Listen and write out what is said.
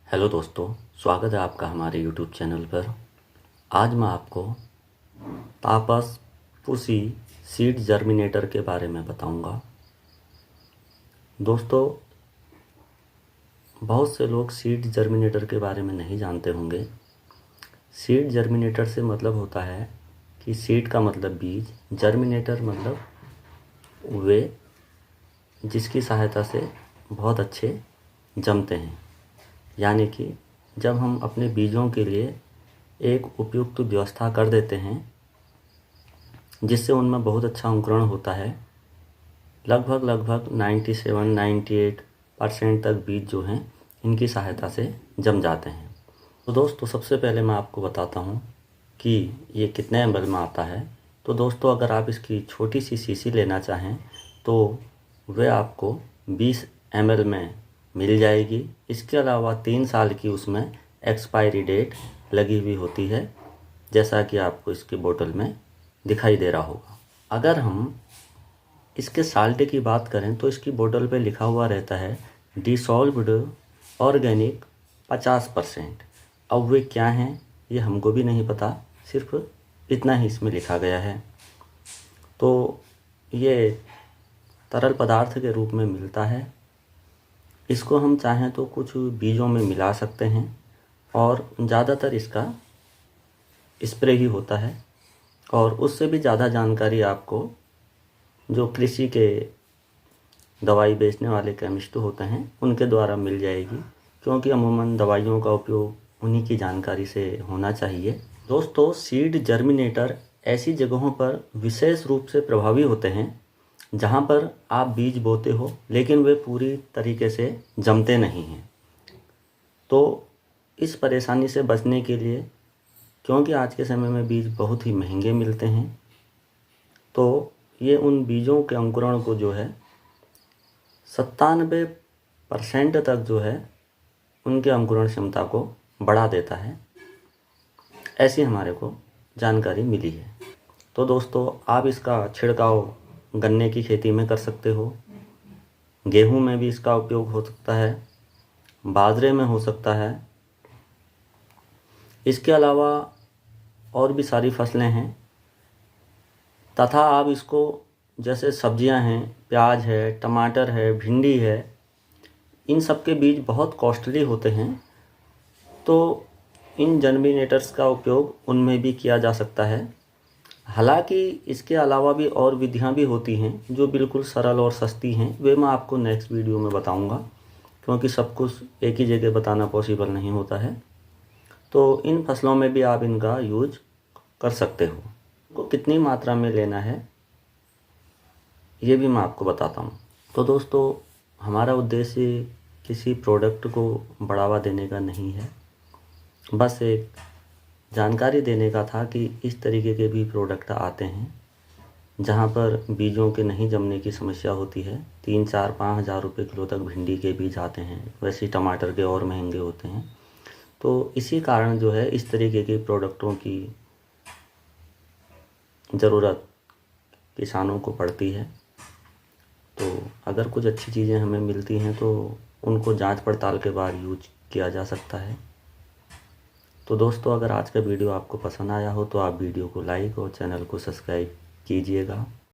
Hello दोस्तों, स्वागत है आपका हमारे यूट्यूब चैनल पर। आज मैं आपको तापस पुसी सीड जर्मिनेटर के बारे में बताऊंगा। दोस्तों, बहुत से लोग सीड जर्मिनेटर के बारे में नहीं जानते होंगे। सीड जर्मिनेटर से मतलब होता है कि सीड का मतलब बीज, जर्मिनेटर मतलब वे जिसकी सहायता से बहुत अच्छे जमते हैं। यानी कि जब हम अपने बीजों के लिए एक उपयुक्त व्यवस्था कर देते हैं जिससे उनमें बहुत अच्छा अंकुरण होता है, लगभग 97-98% तक बीज जो हैं इनकी सहायता से जम जाते हैं। तो दोस्तों, सबसे पहले मैं आपको बताता हूँ कि ये कितने ml में आता है। तो दोस्तों, अगर आप इसकी छोटी सी शीशी लेना चाहें तो वह आपको 20 ml में मिल जाएगी। इसके अलावा 3 साल की उसमें एक्सपायरी डेट लगी हुई होती है, जैसा कि आपको इसकी बोतल में दिखाई दे रहा होगा। अगर हम इसके साल्ट की बात करें तो इसकी बोतल पे लिखा हुआ रहता है डिसॉल्व्ड ऑर्गेनिक 50%। अब वे क्या हैं ये हमको भी नहीं पता, सिर्फ इतना ही इसमें लिखा गया है। तो ये तरल पदार्थ के रूप में मिलता है। इसको हम चाहें तो कुछ बीजों में मिला सकते हैं और ज़्यादातर इसका स्प्रे ही होता है। और उससे भी ज़्यादा जानकारी आपको जो कृषि के दवाई बेचने वाले केमिस्ट होते हैं उनके द्वारा मिल जाएगी, क्योंकि अमूमन दवाइयों का उपयोग उन्हीं की जानकारी से होना चाहिए। दोस्तों, सीड जर्मिनेटर ऐसी जगहों पर विशेष रूप से प्रभावी होते हैं जहाँ पर आप बीज बोते हो लेकिन वे पूरी तरीके से जमते नहीं हैं। तो इस परेशानी से बचने के लिए, क्योंकि आज के समय में बीज बहुत ही महंगे मिलते हैं, तो ये उन बीजों के अंकुरण को जो है 97% तक जो है उनके अंकुरण क्षमता को बढ़ा देता है। ऐसी हमारे को जानकारी मिली है। तो दोस्तों, आप इसका छिड़काव गन्ने की खेती में कर सकते हो, गेहूं में भी इसका उपयोग हो सकता है, बाजरे में हो सकता है। इसके अलावा और भी सारी फसलें हैं, तथा आप इसको जैसे सब्जियां हैं, प्याज है, टमाटर है, भिंडी है, इन सब के बीज बहुत कॉस्टली होते हैं, तो इन जर्मिनेटर्स का उपयोग उनमें भी किया जा सकता है। हालांकि इसके अलावा भी और विधियां भी होती हैं जो बिल्कुल सरल और सस्ती हैं। वे मैं आपको नेक्स्ट वीडियो में बताऊंगा, क्योंकि सब कुछ एक ही जगह बताना पॉसिबल नहीं होता है। तो इन फसलों में भी आप इनका यूज कर सकते हो। को कितनी मात्रा में लेना है ये भी मैं आपको बताता हूँ। तो दोस्तों, हमारा उद्देश्य किसी प्रोडक्ट को बढ़ावा देने का नहीं है, बस एक जानकारी देने का था कि इस तरीके के भी प्रोडक्ट आते हैं जहाँ पर बीजों के नहीं जमने की समस्या होती है। 3-4-5 हज़ार रुपये किलो तक भिंडी के बीज आते हैं, वैसे ही टमाटर के और महंगे होते हैं। तो इसी कारण जो है इस तरीके के प्रोडक्टों की ज़रूरत किसानों को पड़ती है। तो अगर कुछ अच्छी चीज़ें हमें मिलती हैं तो उनको जांच पड़ताल के बाद यूज किया जा सकता है। तो दोस्तों, अगर आज का वीडियो आपको पसंद आया हो तो आप वीडियो को लाइक और चैनल को सब्सक्राइब कीजिएगा।